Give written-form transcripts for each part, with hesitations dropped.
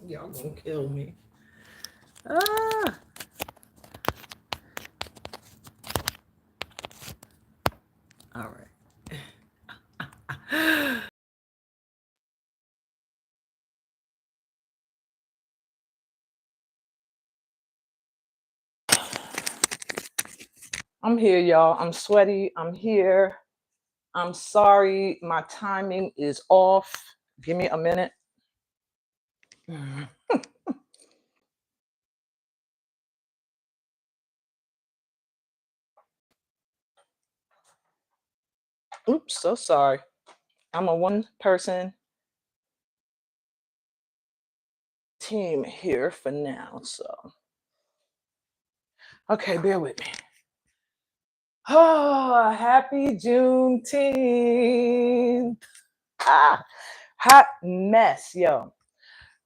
Y'all gonna kill me. Ah, all right. I'm here, y'all. I'm sweaty. I'm here. I'm sorry. My timing is off. Give me a minute. Oops, so sorry. I'm a one person team here for now. So, okay, bear with me. Oh, happy Juneteenth. Ah, hot mess, yo.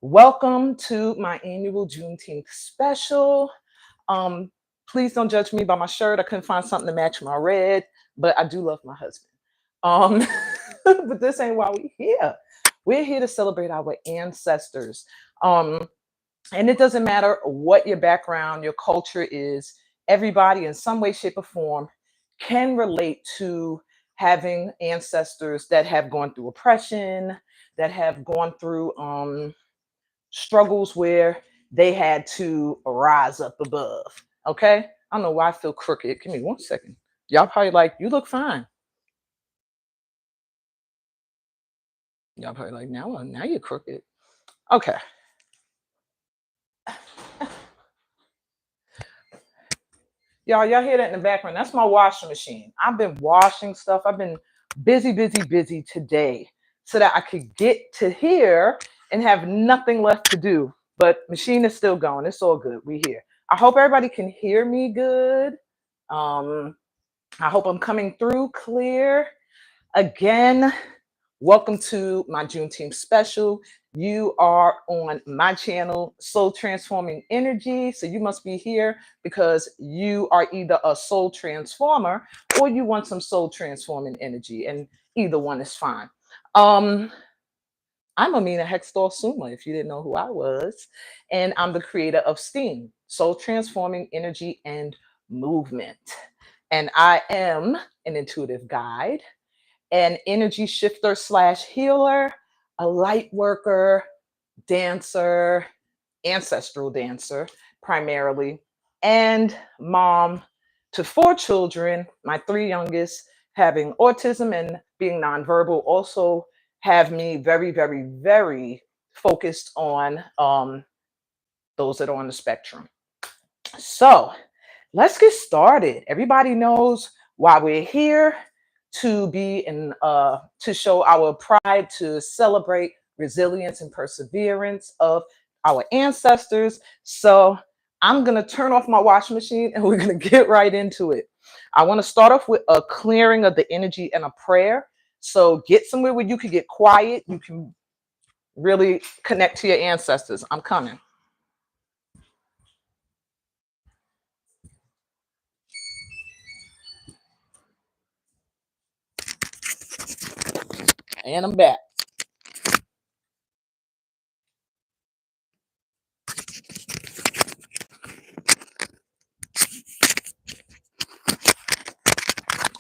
Welcome to my annual Juneteenth special. Um, Please don't judge me by my shirt. I couldn't find something to match my red, but I do love my husband. Um, but this ain't why we're here. We're here to celebrate our ancestors. Um, and it doesn't matter what your background, your culture is, everybody in some way, shape, or form can relate to having ancestors that have gone through oppression, that have gone through struggles where they had to rise up above. Okay. I don't know why I feel crooked. Give me 1 second. Y'all probably like, you look fine. Y'all probably like, now you're crooked. Okay. Y'all hear that in the background? That's my washing machine. I've been washing stuff. I've been busy today so that I could get to here and have nothing left to do. But machine is still going. It's all good. We here. I hope everybody can hear me good. Um, I hope I'm coming through clear. Again, welcome to my Juneteenth special. You are on my channel, Soul Transforming Energy. So you must be here because you are either a soul transformer or you want some soul transforming energy, and either one is fine. Um, I'm aminaheckstall Suma, if you didn't know who I was, and I'm the creator of S.T.E.A.M, Soul Transforming Energy and Movement. And I am an intuitive guide, an energy shifter slash healer, a light worker, dancer, ancestral dancer primarily, and mom to 4 children. My 3 youngest having autism and being nonverbal also have me very focused on those that are on the spectrum. So let's get started. Everybody knows why we're here, to be in to show our pride, to celebrate resilience and perseverance of our ancestors. So I'm gonna turn off my washing machine and we're gonna get right into it. I want to start off with a clearing of the energy and a prayer. So get somewhere where you can get quiet, you can really connect to your ancestors. I'm coming. And I'm back.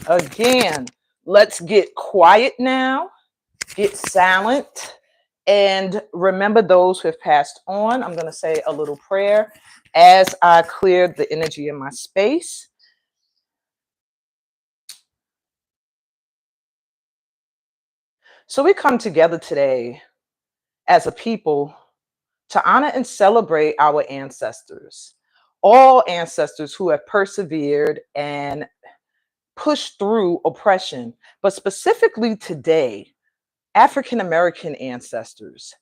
Again, let's get quiet now, get silent, and remember those who have passed on. I'm going to say a little prayer as I clear the energy in my space. So we come together today as a people to honor and celebrate our ancestors, all ancestors who have persevered and pushed through oppression, but specifically today, African American ancestors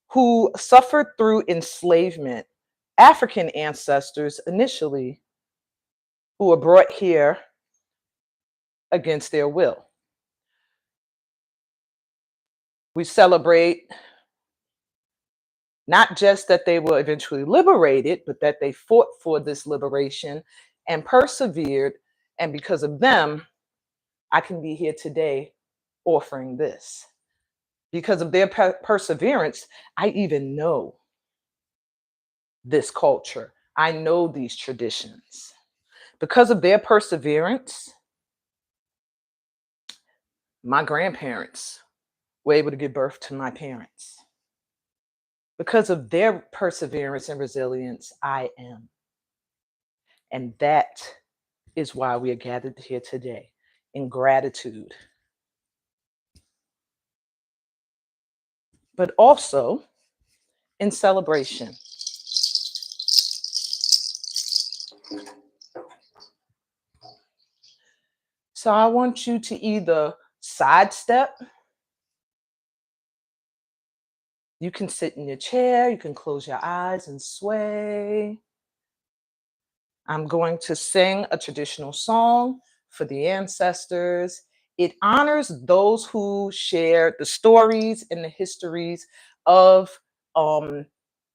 who suffered through enslavement, African ancestors initially who were brought here against their will. We celebrate not just that they were eventually liberated, but that they fought for this liberation and persevered. And because of them, I can be here today offering this. Because of their perseverance, I even know this culture. I know these traditions. Because of their perseverance, my grandparents were able to give birth to my parents. Because of their perseverance and resilience, I am. And that is why we are gathered here today in gratitude, but also in celebration. So I want you to either sidestep, you can sit in your chair, you can close your eyes and sway. I'm going to sing a traditional song for the ancestors. It honors those who share the stories and the histories of um,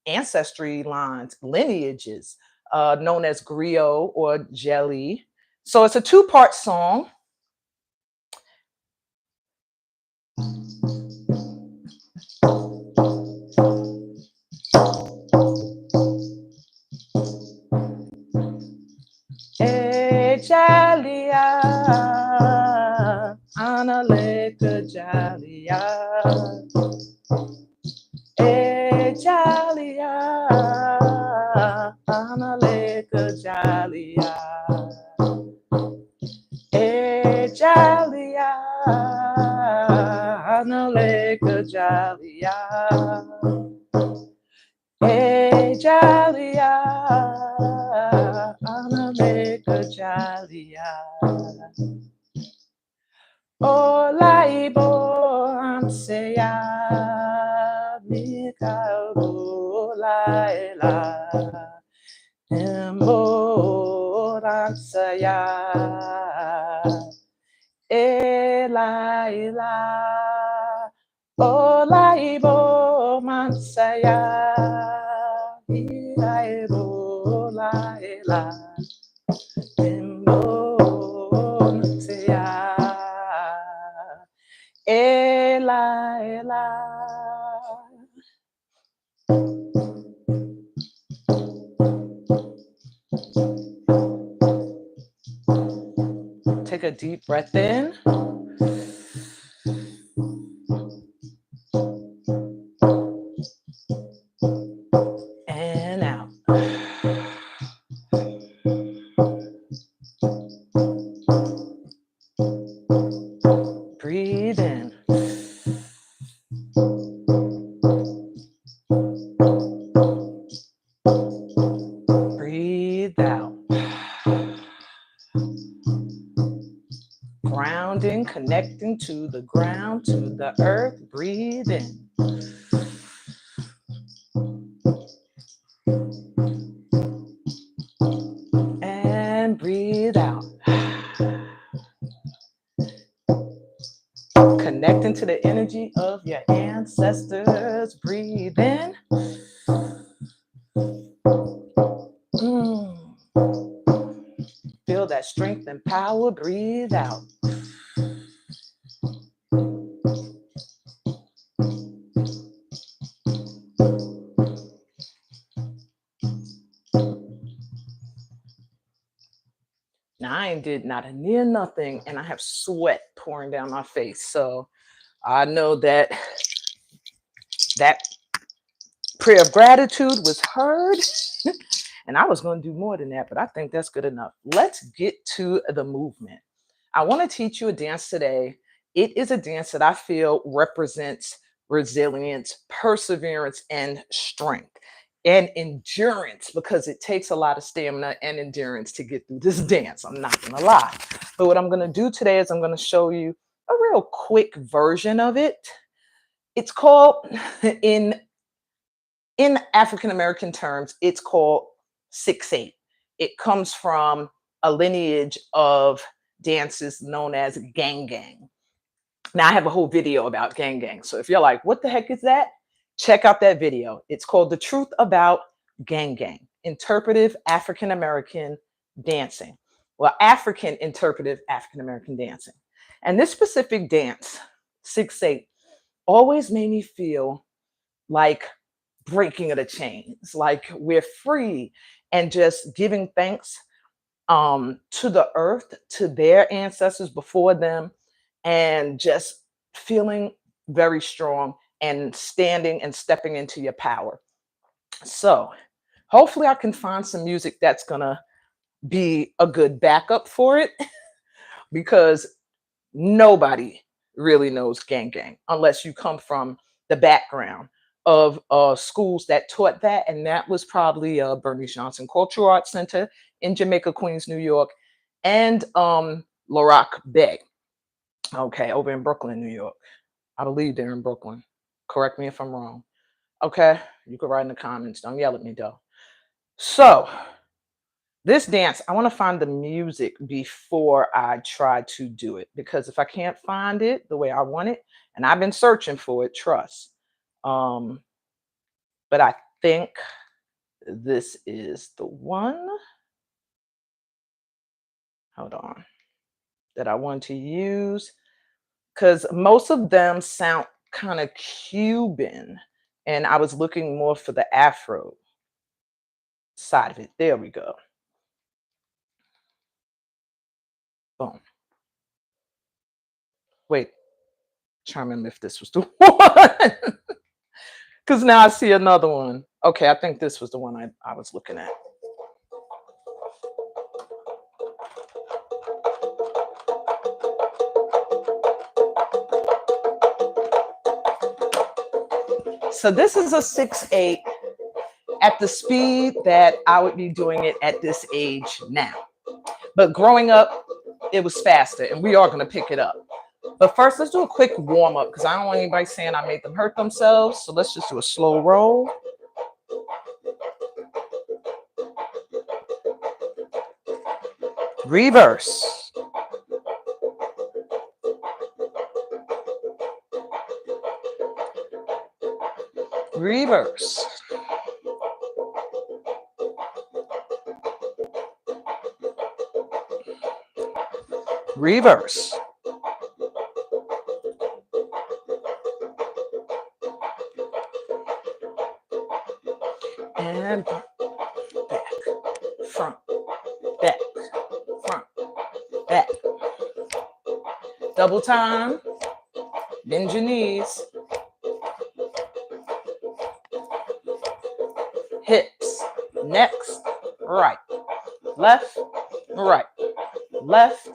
ancestry lines, lineages, known as griot or jelly. So it's a two-part song. Jalia, analeka jalia. Jalia, analeka jalia. Jalia, analeka jalia. Jalia, analeka jalia. Olaibo amseya mikabo laela embo amseya ela ela olaibo amseya ilaibo laela embo amseya ela, ela. Take a deep breath in. And out. Breathe in. Breathe out. Grounding, connecting to the ground, to the earth. Breathe in. And breathe out. Connecting to the energy of your ancestors. Breathe in. Feel that strength and power. Breathe out. Now I ain't did not a near nothing, and I have sweat pouring down my face. So I know that prayer of gratitude was heard. And I was going to do more than that, but I think that's good enough. Let's get to the movement. I want to teach you a dance today. It is a dance that I feel represents resilience, perseverance, and strength and endurance, because it takes a lot of stamina and endurance to get through this dance. I'm not going to lie. But what I'm going to do today is I'm going to show you a real quick version of it. It's called, in African American terms, it's called 6/8. It comes from a lineage of dances known as gang gang. Now I have a whole video about gang gang. So if you're like, what the heck is that? Check out that video. It's called The Truth About Gang Gang, Interpretive African American Dancing. Well, African interpretive African American dancing. And this specific dance, 6/8, always made me feel like breaking of the chains, like we're free, and just giving thanks to the earth, to their ancestors before them, and just feeling very strong and standing and stepping into your power. So hopefully I can find some music that's gonna be a good backup for it, because nobody really knows gang gang unless you come from the background of schools that taught that, and that was probably Bernice Johnson Cultural Arts Center in Jamaica, Queens, New York, and Larock Bay, okay, over in Brooklyn, New York. I believe they're in Brooklyn. Correct me if I'm wrong. Okay, you can write in the comments. Don't yell at me though. So this dance, I want to find the music before I try to do it, because if I can't find it the way I want it, and I've been searching for it, trust. Um, but I think this is the one. Hold on. That I want to use, because most of them sound kind of Cuban, and I was looking more for the Afro side of it. There we go. Boom. Wait, trying to remember if this was the one. Because now I see another one. Okay, I think this was the one I was looking at. So this is a 6/8 at the speed that I would be doing it at this age now. But growing up, it was faster, and we are going to pick it up. But first, let's do a quick warm up, because I don't want anybody saying I made them hurt themselves. So let's just do a slow roll. Reverse. Reverse. Reverse. And back, front, back, front, back. Double time. Bend your knees. Hips. Next. Right. Left. Right. Left.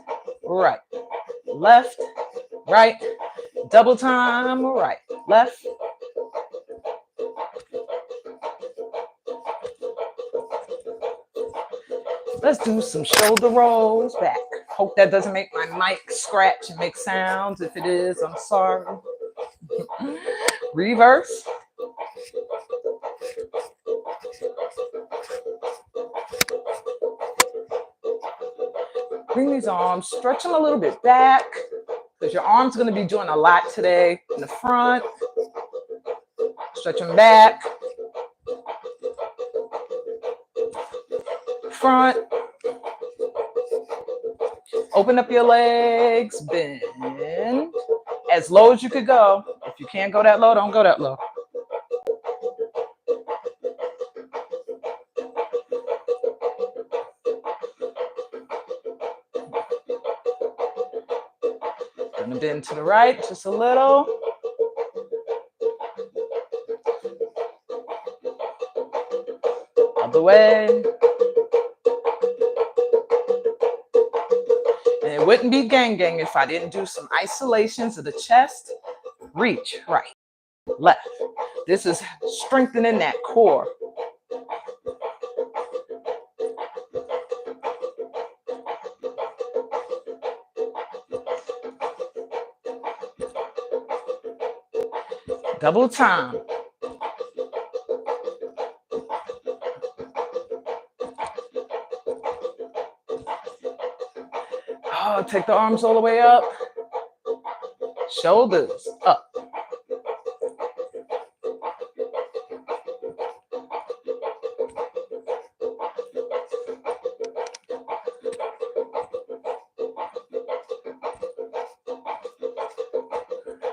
Right. Left. Right. Double time. Right. Left. Let's do some shoulder rolls back. Hope that doesn't make my mic scratch and make sounds. If it is, I'm sorry. Reverse. Bring these arms, stretch them a little bit back, because your arm's going to be doing a lot today. In the front, stretch them back. Front. Open up your legs, bend as low as you could go. If you can't go that low, don't go that low. Gonna bend to the right just a little. Other way. And it wouldn't be gang gang if I didn't do some isolations of the chest. Reach, right, left. This is strengthening that core. Double time. Oh, take the arms all the way up. Shoulders up.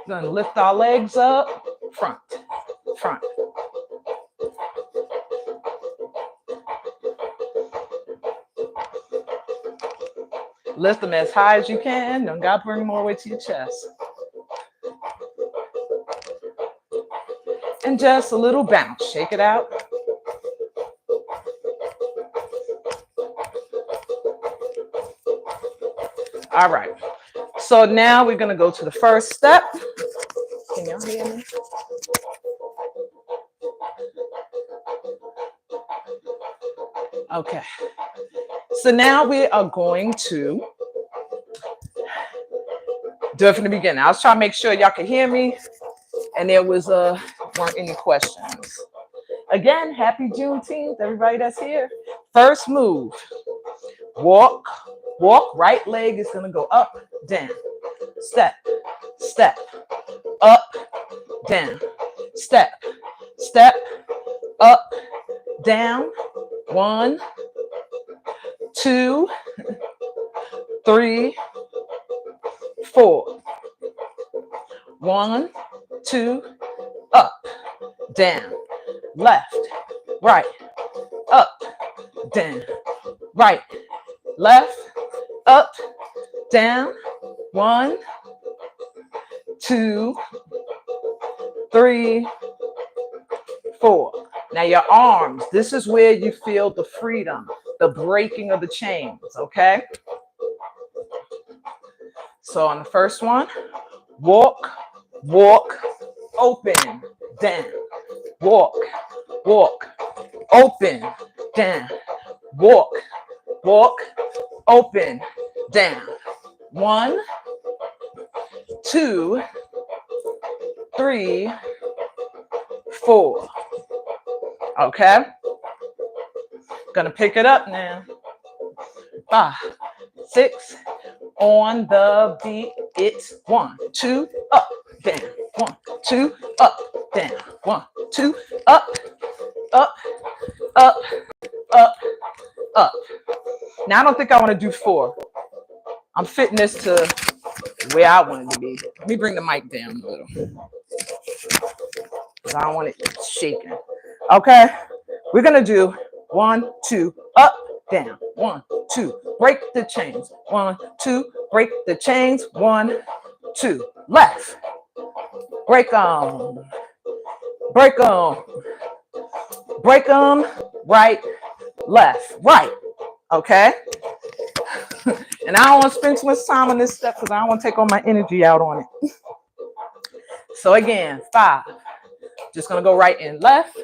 Gonna lift our legs up. Front, front, Lift them as high as you can. Don't got to bring more weight to your chest. And just a little bounce. Shake it out. All right. So now we're going to go to the first step. Can y'all hear me? Okay. So now we are going to do it from the beginning. I was trying to make sure y'all could hear me and there was weren't any questions. Again, happy Juneteenth, everybody that's here. First move. Walk, right leg is going to go up, down. Step, step, up, down. Step, up, down. 1, 2, 3, 4. 1, 2, up, down, left, right, up, down, right, left, up, down. 1, 2, 3, 4. Now your arms, this is where you feel the freedom, the breaking of the chains, okay? So on the first one, walk, open, down. Walk, open, down. Walk, open, down. 1, 2, 3, 4. Okay? Gonna pick it up now. 5, 6. On the beat, it's 1, 2, up, down. 1, 2, up, down. 1, 2, up, up, up, up, up. Now I don't think I want to do 4. I'm fitting this to where I want it to be. Let me bring the mic down a little, because I don't want it shaking. Okay, we're gonna do 1, 2, up, down. 1, 2, break the chains. 1, 2, break the chains. 1, 2, left. Break them. Break them. Break them. Right, left, right. Okay. And I don't want to spend too much time on this step because I don't want to take all my energy out on it. So again, 5. Just gonna go right and left.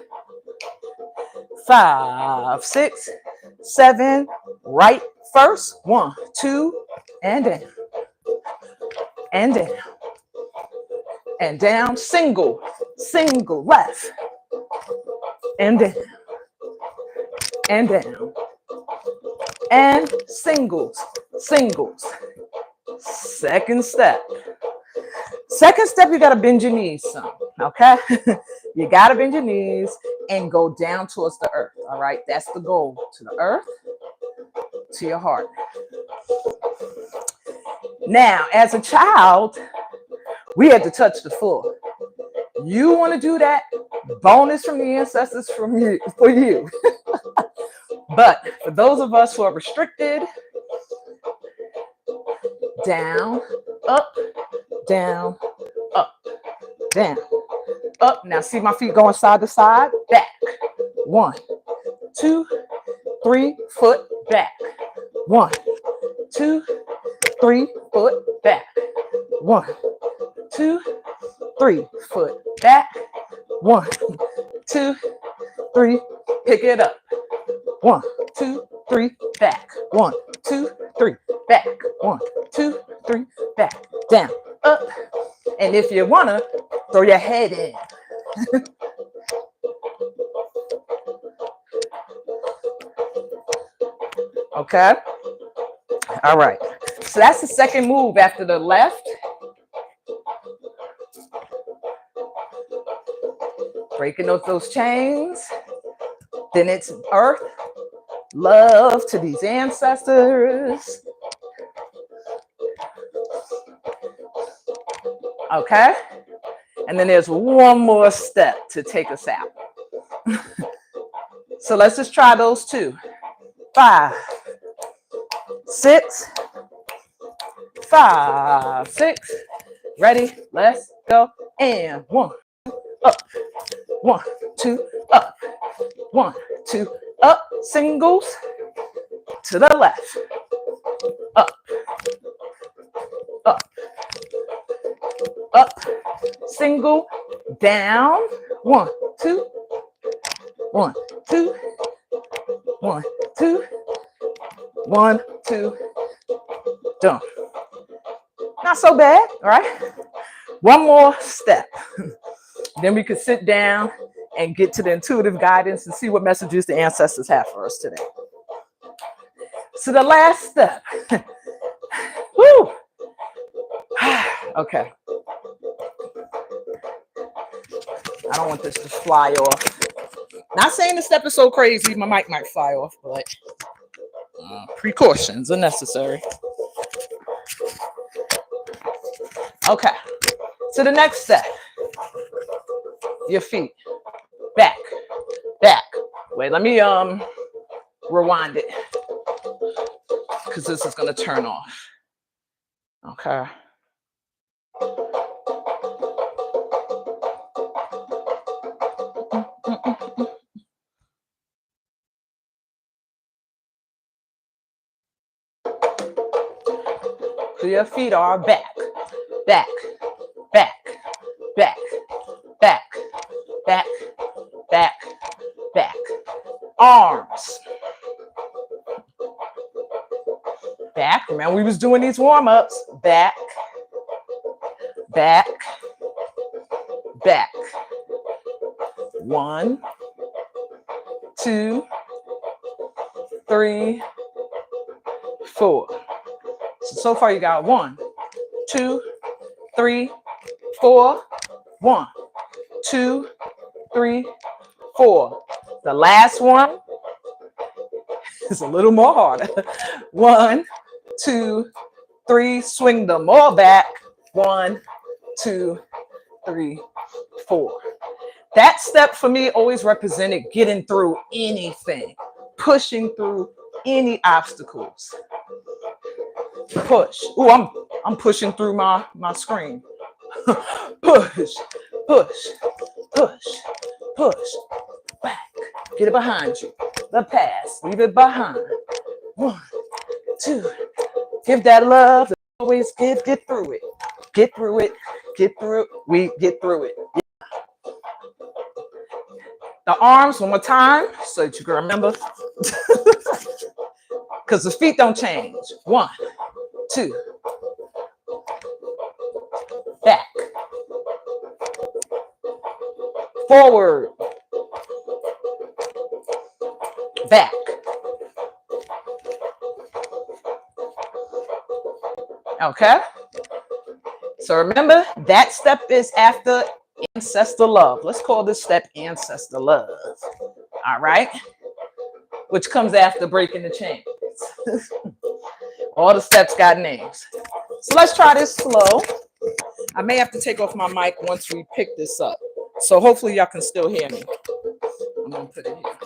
5, 6, 7. Right first. 1, 2, and down. And down. And down. Single. Left. And down. And down. And singles. Second step. You got to bend your knees some, okay? You got to bend your knees and go down towards the earth, all right? That's the goal. To the earth, to your heart. Now, as a child, we had to touch the floor. You want to do that? Bonus from the ancestors for you. But for those of us who are restricted, down, up, down, up, down, up. Now see my feet going side to side, back. 1, 2, 3, foot back. 1, 2, 3, foot back. 1, 2, 3, foot back. 1, 2, 3, pick it up. 1, 2, 3, back. 1, 2, 3, back. 1, 2, 3, back. Down, up. And if you wanna, throw your head in. Okay. All right. So that's the second move after the left. Breaking those chains. Then it's earth. Love to these ancestors. Okay. And then there's one more step to take us out. So let's just try those 2. 5, 6, 5, 6. Ready? Let's go. And 1, up. 1, 2, up. 1, 2, up. Singles to the left. Up, up, up. Single down. 1, 2. 1, 2. 1, 2. 1, 2. Done. Not so bad, right? One more step. Then we could sit down and get to the intuitive guidance and see what messages the ancestors have for us today. So the last step. Woo! Okay. I don't want this to fly off. Not saying the step is so crazy, my mic might fly off, but precautions are necessary. Okay. So the next step. Your feet. Back. Back. Wait, let me rewind it. Because this is going to turn off. Okay. So your feet are back, back, back, back, back, back, back, back. Arms. Back. Remember we was doing these warm-ups. Back, back, back. 1, 2, 3, 4. So far you got 1, 2, 3, 4. 1, 2, 3, 4. The last one is a little more harder. 1, 2, 3. Swing them all back. 1, 2, 3, 4. That step for me always represented getting through anything, pushing through any obstacles. Push. Oh, I'm pushing through my screen. Push, push, push, push. Back. Get it behind you. The past. Leave it behind. 1, 2. Give that love. Always get through it. Get through it. Get through it. We get through it. The arms one more time so that you can remember. Because the feet don't change. 1, 2. Back. Forward. Back. Okay. So remember, that step is after ancestor love. Let's call this step ancestor love. All right. Which comes after breaking the chains. All the steps got names. So let's try this slow. I may have to take off my mic once we pick this up. So hopefully y'all can still hear me. I'm going to put it here.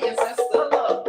Ancestor love.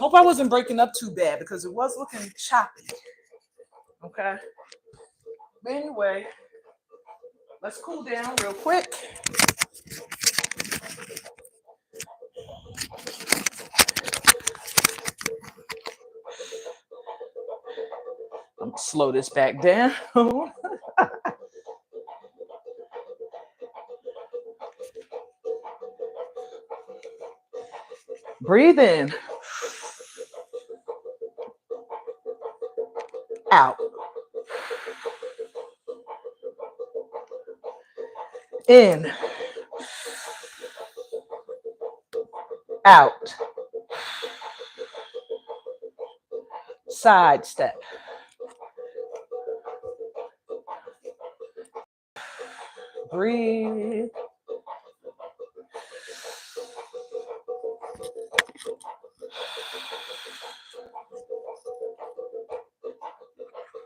Hope I wasn't breaking up too bad because it was looking choppy. Okay. But anyway, let's cool down real quick. I'm gonna slow this back down. Breathe in. Out. In. Out. Side step. Breathe.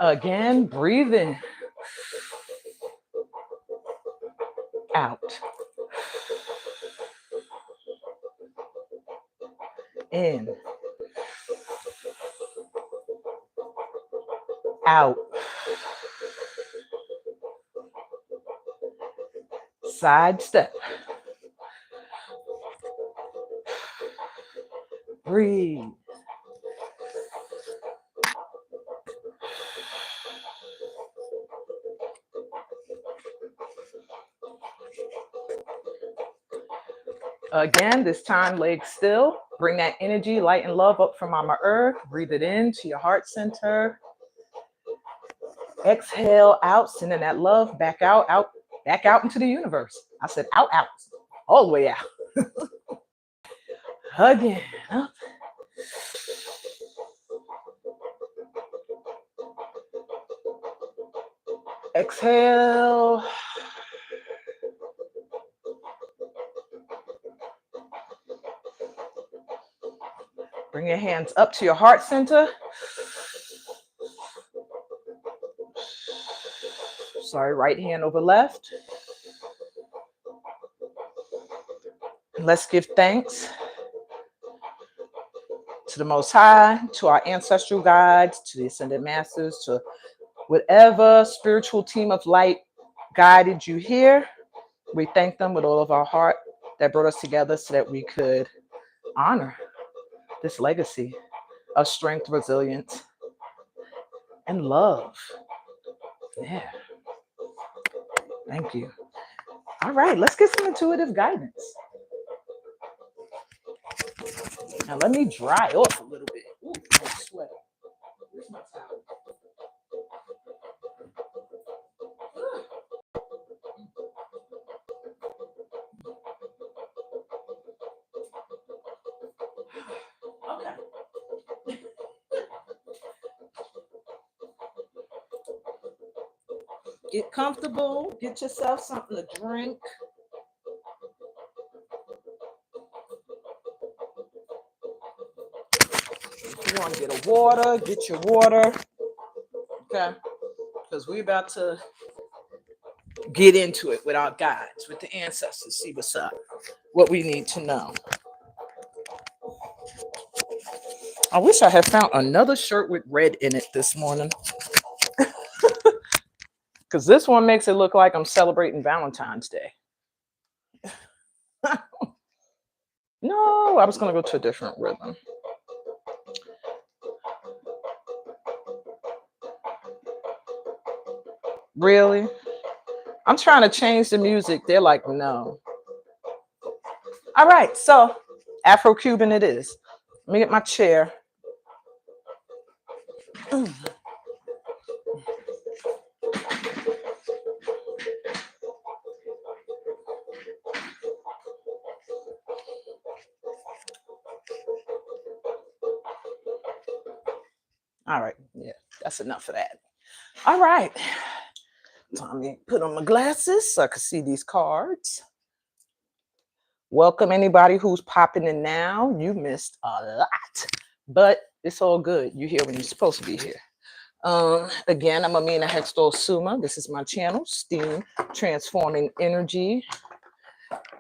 Again, breathe in. Out. In. Out. Side step. Breathe. Again, this time legs still. Bring that energy, light, and love up from Mama Earth. Breathe it into your heart center. Exhale out, sending that love back out, back out into the universe. I said out, all the way out. Again, up. Exhale. Bring your hands up to your heart center. Sorry, right hand over left. Let's give thanks to the Most High, to our ancestral guides, to the Ascended Masters, to whatever spiritual team of light guided you here. We thank them with all of our heart that brought us together so that we could honor this legacy of strength, resilience, and love. Yeah. Thank you. All right, let's get some intuitive guidance. Now let me dry off a little bit. Ooh, I'm sweating. Where's my towel? Okay. Get comfortable. Get yourself something to drink. If you want to get a water, get your water. Okay. Because we're about to get into it with our guides, with the ancestors, see what's up, what we need to know. I wish I had found another shirt with red in it this morning. Because this one makes it look like I'm celebrating Valentine's Day. No, I was going to go to a different rhythm. Really? I'm trying to change the music. They're like, no. All right, so Afro-Cuban it is. Let me get my chair. All right, yeah, that's enough of that. All right, time to put on my glasses so I can see these cards. Welcome anybody who's popping in now. You missed a lot, but it's all good. You're here when you're supposed to be here. Again, I'm aminaheckstall Suma. This is my channel, S.T.E.A.M, Transforming Energy.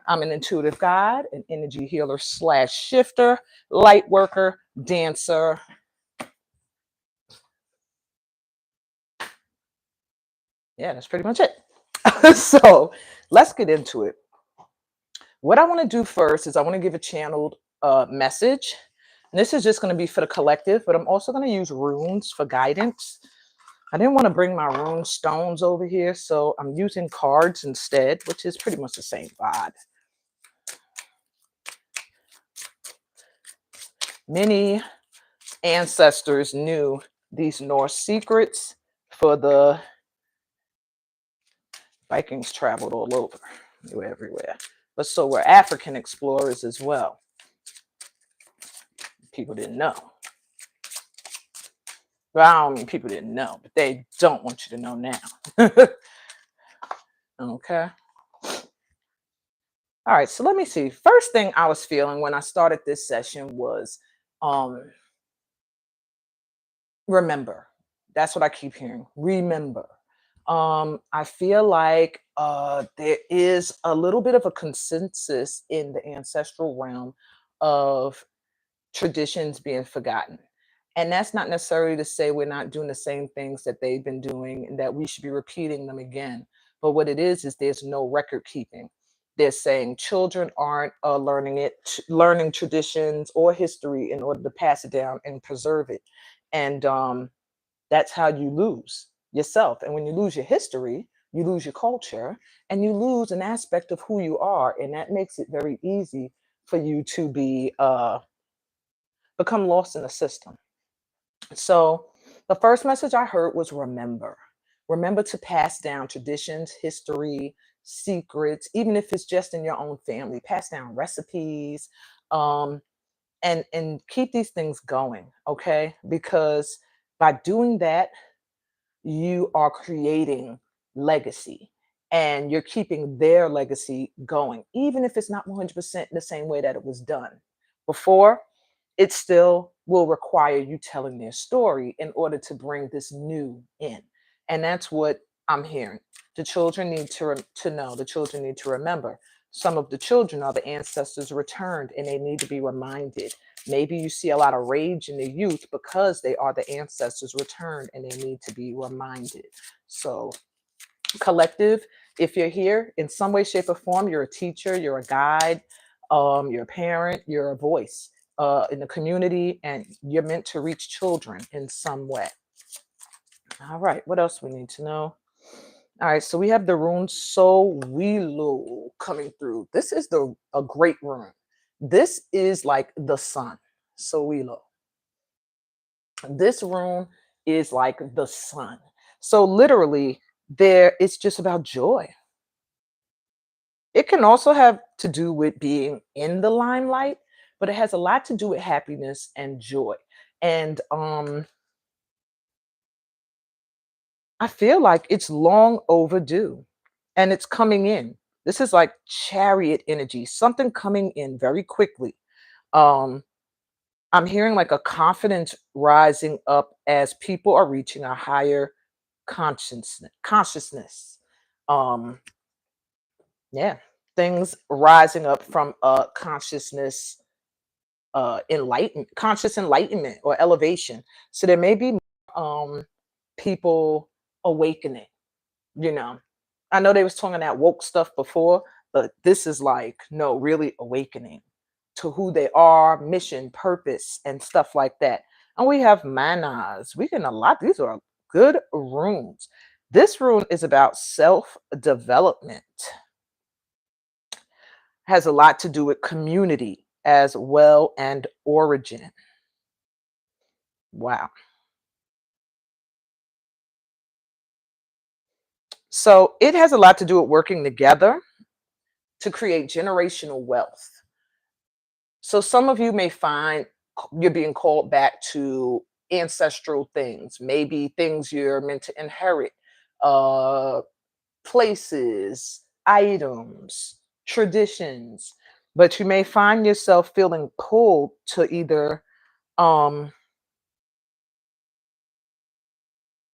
I'm an intuitive guide, an energy healer / shifter, light worker, dancer. Yeah, that's pretty much it. So let's get into it. What I want to do first is I want to give a channeled message. And this is just going to be for the collective, but I'm also going to use runes for guidance. I didn't want to bring my rune stones over here, so I'm using cards instead, which is pretty much the same vibe. Many ancestors knew these Norse secrets, for the Vikings traveled all over. They were everywhere. But so were African explorers as well. People didn't know. Well, I don't mean people didn't know, but they don't want you to know now. Okay. All right, so let me see. First thing I was feeling when I started this session was remember. That's what I keep hearing. Remember. I feel like there is a little bit of a consensus in the ancestral realm of traditions being forgotten. And that's not necessarily to say we're not doing the same things that they've been doing and that we should be repeating them again. But what it is there's no record keeping. They're saying children aren't learning traditions or history in order to pass it down and preserve it. And that's how you lose yourself. And when you lose your history, you lose your culture and you lose an aspect of who you are. And that makes it very easy for you to become lost in the system. So the first message I heard was remember. Remember to pass down traditions, history, secrets, even if it's just in your own family. Pass down recipes, um, and keep these things going, okay? Because by doing that, you are creating legacy and you're keeping their legacy going, even if it's not 100% the same way that it was done before. It still will require you telling their story in order to bring this new in. And that's what I'm hearing. The children need to know, the children need to remember. Some of the children are the ancestors returned and they need to be reminded. Maybe you see a lot of rage in the youth because they are the ancestors returned and they need to be reminded. So, collective, if you're here in some way, shape, or form, you're a teacher, you're a guide, you're a parent, you're a voice in the community, and you're meant to reach children in some way. All right, what else we need to know? All right, so we have the rune So Wilo coming through. This is a great rune. This is like the sun. So Wilo. This rune is like the sun. So literally, there it's just about joy. It can also have to do with being in the limelight, but it has a lot to do with happiness and joy. And I feel like it's long overdue and it's coming in. This is like chariot energy, something coming in very quickly. Um, I'm hearing like a confidence rising up as people are reaching a higher consciousness. Um, yeah, things rising up from a consciousness conscious enlightenment or elevation. So there may be people awakening, you know. I know they was talking that woke stuff before, but this is like, no, really awakening to who they are, mission, purpose, and stuff like that. And we have manas. We can a lot. These are good runes. This rune is about self-development. Has a lot to do with community as well and origin. Wow. So it has a lot to do with working together to create generational wealth. So some of you may find you're being called back to ancestral things, maybe things you're meant to inherit, uh, places, items, traditions. But you may find yourself feeling pulled to either um,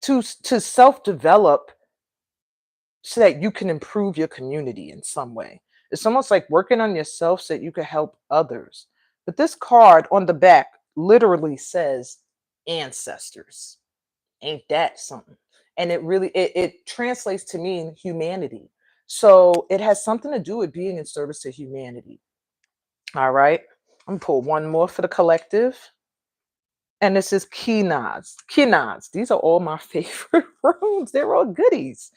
to self-develop so that you can improve your community in some way. It's almost like working on yourself so that you can help others. But this card on the back literally says ancestors. Ain't that something? And it really it translates to mean humanity. So it has something to do with being in service to humanity. All right. I'm gonna pull one more for the collective. And this is key nods. Key nods. These are all my favorite rooms. They're all goodies.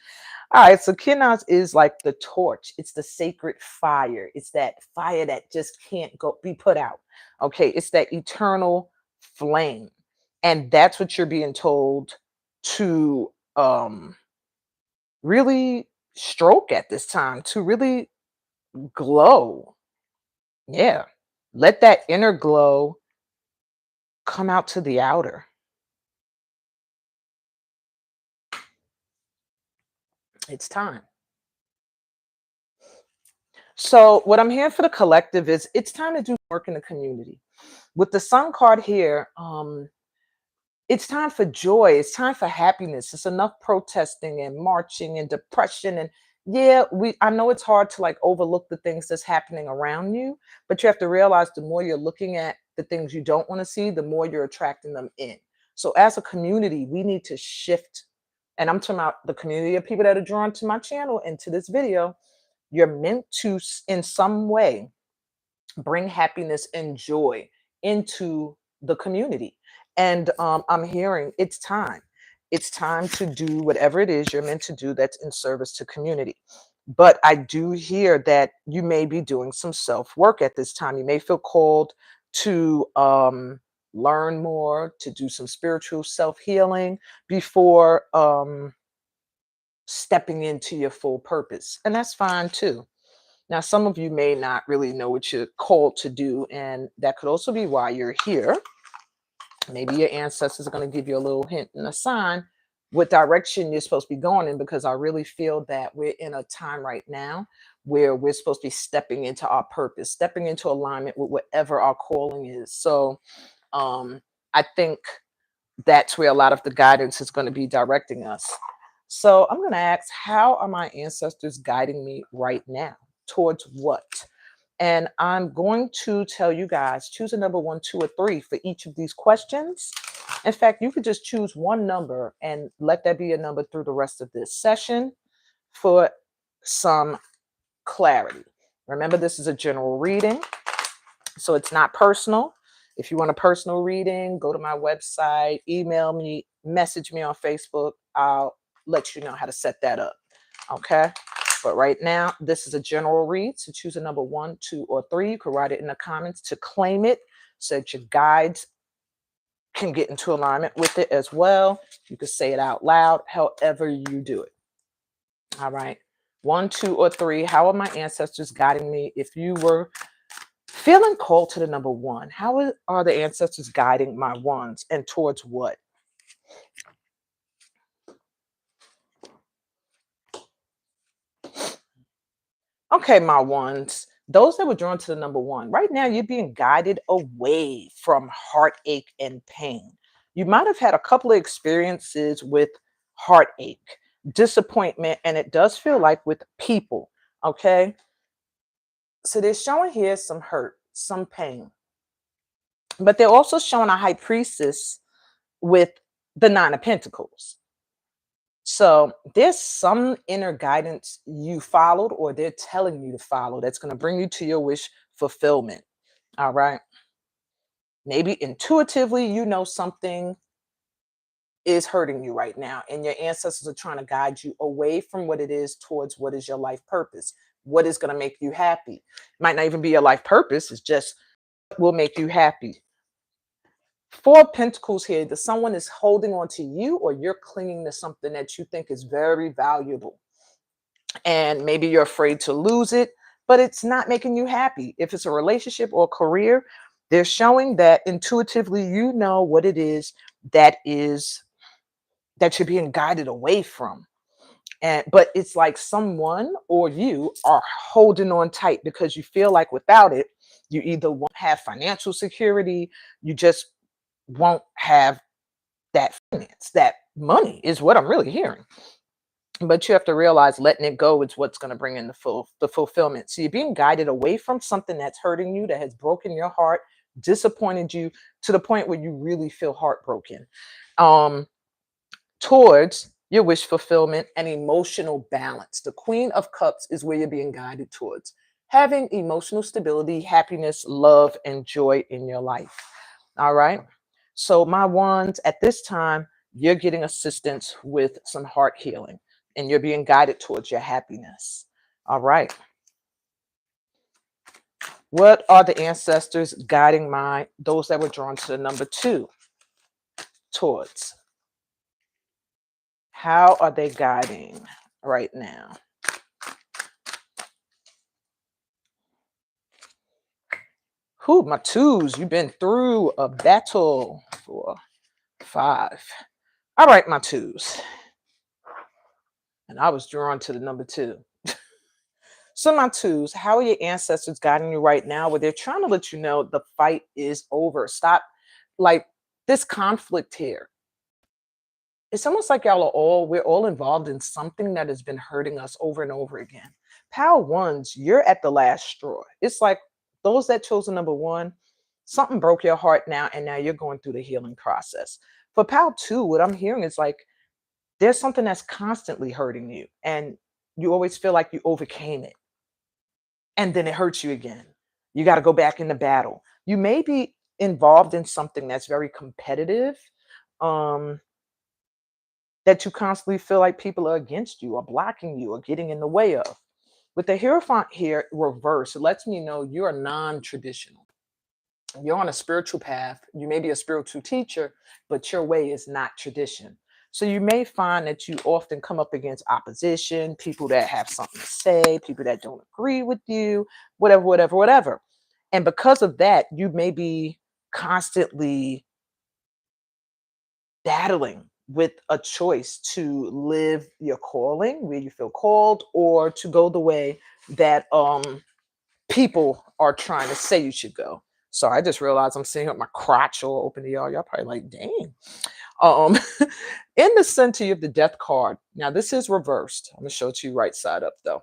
All right. So key nods is like the torch. It's the sacred fire. It's that fire that just can't go be put out. Okay. It's that eternal flame. And that's what you're being told to really stroke at this time, to really glow. Yeah. Let that inner glow come out to the outer. It's time. So, what I'm hearing for the collective is it's time to do work in the community. With the sun card here, it's time for joy. It's time for happiness. It's enough protesting and marching and depression. And yeah, I know it's hard to like overlook the things that's happening around you, but you have to realize the more you're looking at the things you don't want to see, the more you're attracting them in. So, as a community, we need to shift. And I'm talking about the community of people that are drawn to my channel and to this video. You're meant to, in some way, bring happiness and joy into the community. And I'm hearing it's time. It's time to do whatever it is you're meant to do that's in service to community. But I do hear that you may be doing some self work at this time. You may feel called to learn more, to do some spiritual self healing before stepping into your full purpose. And that's fine too. Now, some of you may not really know what you're called to do, and that could also be why you're here. Maybe your ancestors are going to give you a little hint and a sign what direction you're supposed to be going in, because I really feel that we're in a time right now where we're supposed to be stepping into our purpose, stepping into alignment with whatever our calling is. So I think that's where a lot of the guidance is going to be directing us. So I'm going to ask, how are my ancestors guiding me right now? Towards what? And I'm going to tell you guys, choose a number 1, 2, or 3 for each of these questions. In fact, you could just choose one number and let that be a number through the rest of this session for some clarity. Remember, this is a general reading, so it's not personal. If you want a personal reading, go to my website, email me, message me on Facebook. I'll let you know how to set that up. Okay. But right now, this is a general read. So choose a number 1, 2, or 3. You can write it in the comments to claim it so that your guides can get into alignment with it as well. You can say it out loud, however you do it. All right. 1, 2, or 3. How are my ancestors guiding me? If you were feeling called to the number 1, how are the ancestors guiding my ones, and towards what? Okay, my ones, those that were drawn to the number 1, right now you're being guided away from heartache and pain. You might have had a couple of experiences with heartache, disappointment, and it does feel like with people. Okay. So they're showing here some hurt, some pain, but they're also showing a high priestess with the 9 of Pentacles. So there's some inner guidance you followed, or they're telling you to follow, that's going to bring you to your wish fulfillment. All right. Maybe intuitively, you know something is hurting you right now, and your ancestors are trying to guide you away from what it is towards what is your life purpose, what is going to make you happy. Might not even be your life purpose, it's just what will make you happy. 4 of Pentacles here, that someone is holding on to you, or you're clinging to something that you think is very valuable. And maybe you're afraid to lose it, but it's not making you happy. If it's a relationship or career, they're showing that intuitively you know what it is that you're being guided away from. And but it's like someone or you are holding on tight because you feel like without it, you either won't have financial security, you just won't have that finance, that money is what I'm really hearing. But you have to realize letting it go is what's going to bring in the fulfillment. So you're being guided away from something that's hurting you, that has broken your heart, disappointed you to the point where you really feel heartbroken. Um, Towards your wish fulfillment and emotional balance. The Queen of Cups is where you're being guided towards having emotional stability, happiness, love, and joy in your life. All right. So, my ones at this time, you're getting assistance with some heart healing and you're being guided towards your happiness. All right. What are the ancestors guiding those that were drawn to the number two towards? How are they guiding right now? Who, my twos, you've been through a battle for 5. All right, my twos. And I was drawn to the number 2. So, my twos, how are your ancestors guiding you right now? Where they're trying to let you know the fight is over. Stop, like this conflict here. It's almost like we're all involved in something that has been hurting us over and over again. Pal ones, you're at the last straw. It's like those that chose the number 1, something broke your heart now, and now you're going through the healing process. For Pal 2, what I'm hearing is like there's something that's constantly hurting you, and you always feel like you overcame it, and then it hurts you again. You got to go back into battle. You may be involved in something that's very competitive. Um, that you constantly feel like people are against you or blocking you or getting in the way of. With the Hierophant here reverse, it lets me know you're non-traditional. You're on a spiritual path. You may be a spiritual teacher, but your way is not tradition. So you may find that you often come up against opposition, people that have something to say, people that don't agree with you, whatever, whatever, whatever. And because of that, you may be constantly battling with a choice to live your calling where you feel called or to go the way that people are trying to say you should go. So I just realized I'm sitting up my crotch all open to y'all. Y'all probably like, dang. Um in the center you have the death card. Now this is reversed. I'm gonna show it to you right side up though.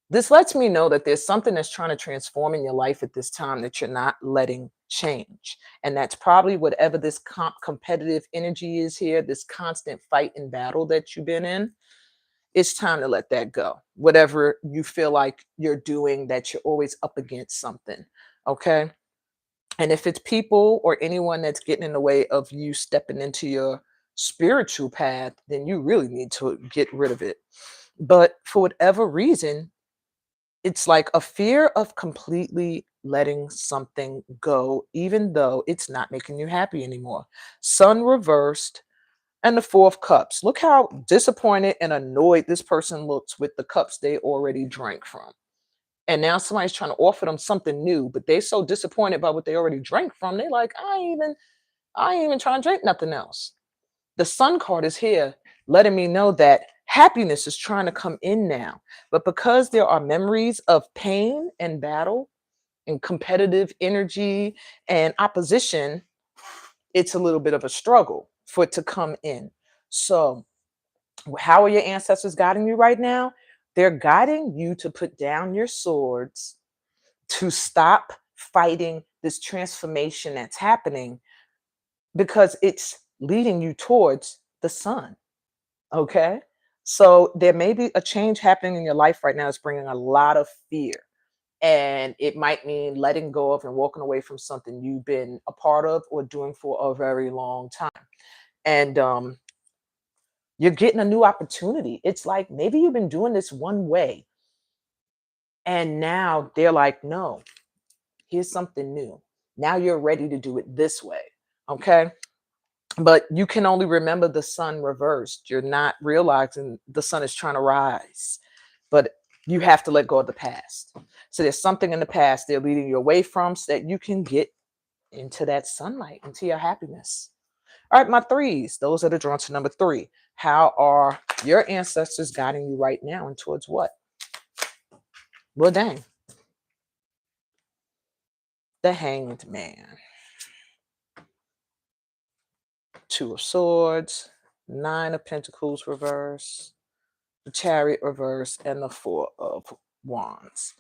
This lets me know that there's something that's trying to transform in your life at this time that you're not letting change. And that's probably whatever this competitive energy is here, this constant fight and battle that you've been in. It's time to let that go. Whatever you feel like you're doing, that you're always up against something. Okay. And if it's people or anyone that's getting in the way of you stepping into your spiritual path, then you really need to get rid of it. But for whatever reason, it's like a fear of completely letting something go, even though it's not making you happy anymore. Sun reversed and the 4 of Cups. Look how disappointed and annoyed this person looks with the cups they already drank from. And now somebody's trying to offer them something new, but they're so disappointed by what they already drank from. They're like, I ain't even trying to drink nothing else. The Sun card is here letting me know that happiness is trying to come in now. But because there are memories of pain and battle and competitive energy and opposition, it's a little bit of a struggle for it to come in. So, how are your ancestors guiding you right now? They're guiding you to put down your swords, to stop fighting this transformation that's happening because it's leading you towards the sun. Okay. So there may be a change happening in your life right now that's bringing a lot of fear. And it might mean letting go of and walking away from something you've been a part of or doing for a very long time. And you're getting a new opportunity. It's like maybe you've been doing this one way. And now they're like, no, here's something new. Now you're ready to do it this way. Okay. But you can only remember the sun reversed. You're not realizing the sun is trying to rise, but you have to let go of the past. So there's something in the past they're leading you away from so that you can get into that sunlight, into your happiness. All right, my threes, those that are drawn to number 3. How are your ancestors guiding you right now and towards what? Well, dang. The Hanged Man. 2 of Swords, 9 of Pentacles reverse, the Chariot reverse, and the 4 of Wands.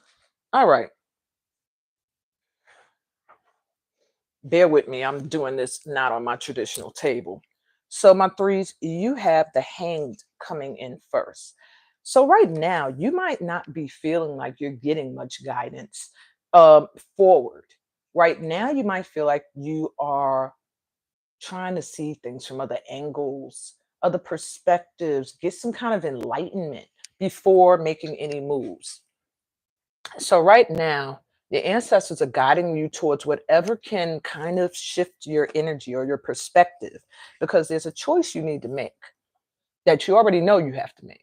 All right. Bear with me. I'm doing this not on my traditional table. So my threes, you have the hanged coming in first. So right now, you might not be feeling like you're getting much guidance um, forward. Right now, you might feel like you are trying to see things from other angles, other perspectives, get some kind of enlightenment before making any moves. So right now, the ancestors are guiding you towards whatever can kind of shift your energy or your perspective, because there's a choice you need to make that you already know you have to make.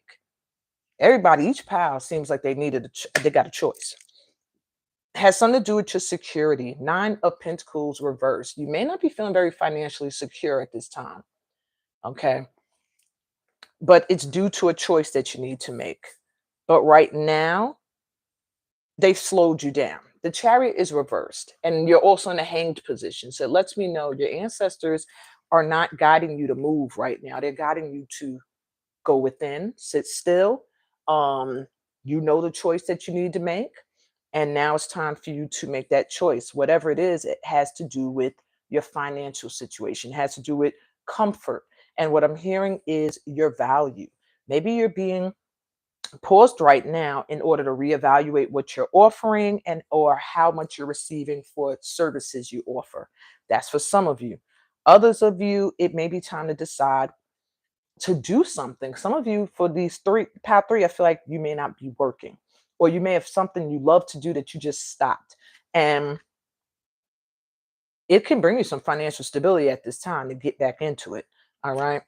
Everybody, each pile seems like they got a choice. Has something to do with your security. Nine of Pentacles reversed. You may not be feeling very financially secure at this time. Okay. But it's due to a choice that you need to make. But right now, they slowed you down. The chariot is reversed, and you're also in a hanged position. So it lets me know your ancestors are not guiding you to move right now. They're guiding you to go within, sit still. Um, you know the choice that you need to make. And now it's time for you to make that choice. Whatever it is, it has to do with your financial situation, it has to do with comfort. And what I'm hearing is your value. Maybe you're being paused right now in order to reevaluate what you're offering and or how much you're receiving for services you offer. That's for some of you. Others of you, it may be time to decide to do something. Some of you, for these three, path three, I feel like you may not be working, or you may have something you love to do that you just stopped. And it can bring you some financial stability at this time to get back into it. All right.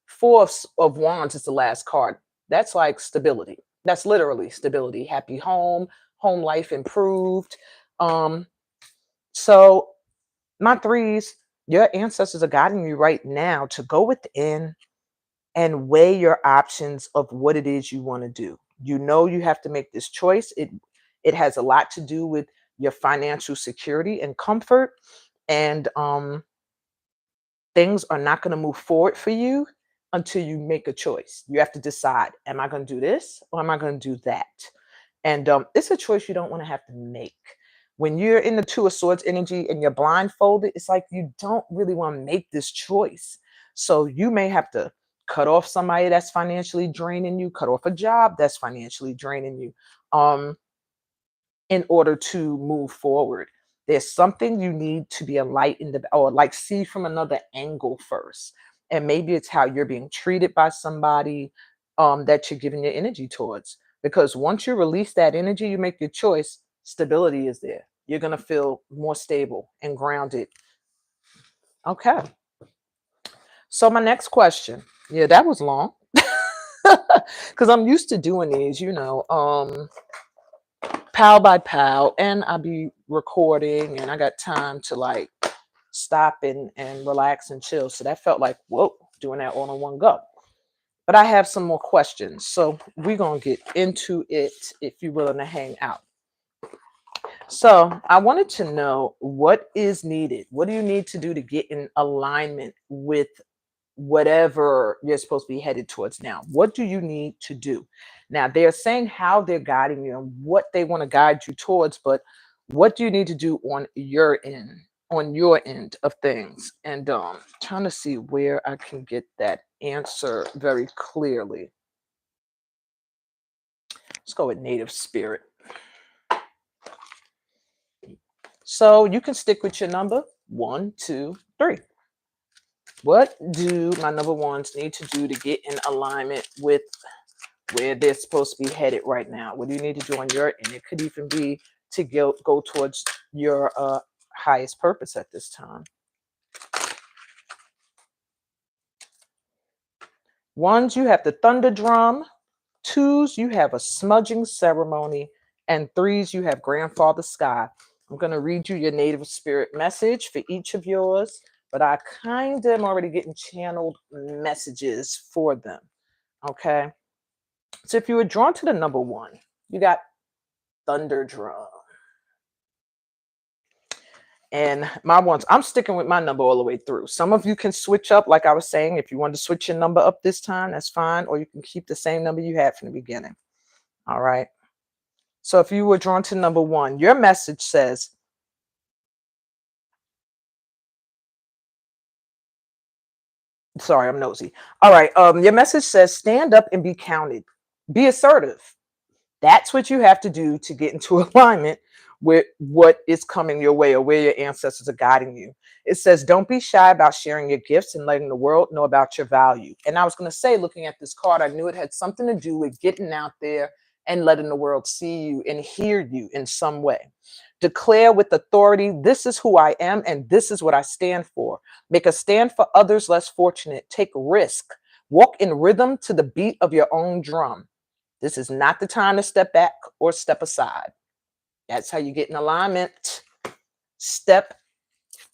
Four of Wands is the last card. That's like stability. That's literally stability. Happy home, home life improved. Um, so my threes, your ancestors are guiding you right now to go within and weigh your options of what it is you want to do. You know you have to make this choice. It has a lot to do with your financial security and comfort. And things are not going to move forward for you until you make a choice. You have to decide, am I going to do this or am I going to do that? And it's a choice you don't want to have to make. When you're in the Two of Swords energy and you're blindfolded, it's like you don't really want to make this choice. So you may have to cut off somebody that's financially draining you, cut off a job that's financially draining you. In order to move forward. There's something you need to be enlightened about, or like see from another angle first. And maybe it's how you're being treated by somebody that you're giving your energy towards. Because once you release that energy, you make your choice, stability is there. You're going to feel more stable and grounded. Okay. So, my next question. Yeah, that was long. Because I'm used to doing these, pal by pal, and I'll be recording and I got time to like stop and relax and chill. So that felt like, whoa, doing that all in one go. But I have some more questions. So we're going to get into it if you're willing to hang out. So I wanted to know, what is needed? What do you need to do to get in alignment with whatever you're supposed to be headed towards now? What do you need to do? Now, they're saying how they're guiding you and what they want to guide you towards, but what do you need to do on your end of things? And trying to see where I can get that answer very clearly. Let's go with native spirit. So you can stick with your number 1, 2, 3. What do my number ones need to do to get in alignment with where they're supposed to be headed right now? What do you need to do on your end? It could even be to go towards your highest purpose at this time. Ones, you have the thunder drum. Twos, you have a smudging ceremony. And threes, you have grandfather sky. I'm going to read you your native spirit message for each of yours, but I kind of am already getting channeled messages for them. Okay. So if you were drawn to the number 1, you got thunder drum. And my ones, I'm sticking with my number all the way through. Some of you can switch up, like I was saying. If you want to switch your number up this time, that's fine. Or you can keep the same number you had from the beginning. All right. So if you were drawn to number 1, your message says, Sorry, I'm nosy. All right. Your message says stand up and be counted. Be assertive. That's what you have to do to get into alignment with what is coming your way or where your ancestors are guiding you. It says, don't be shy about sharing your gifts and letting the world know about your value. And I was going to say, looking at this card, I knew it had something to do with getting out there and letting the world see you and hear you in some way. Declare with authority, this is who I am and this is what I stand for. Make a stand for others less fortunate. Take risk. Walk in rhythm to the beat of your own drum. This is not the time to step back or step aside. That's how you get in alignment. Step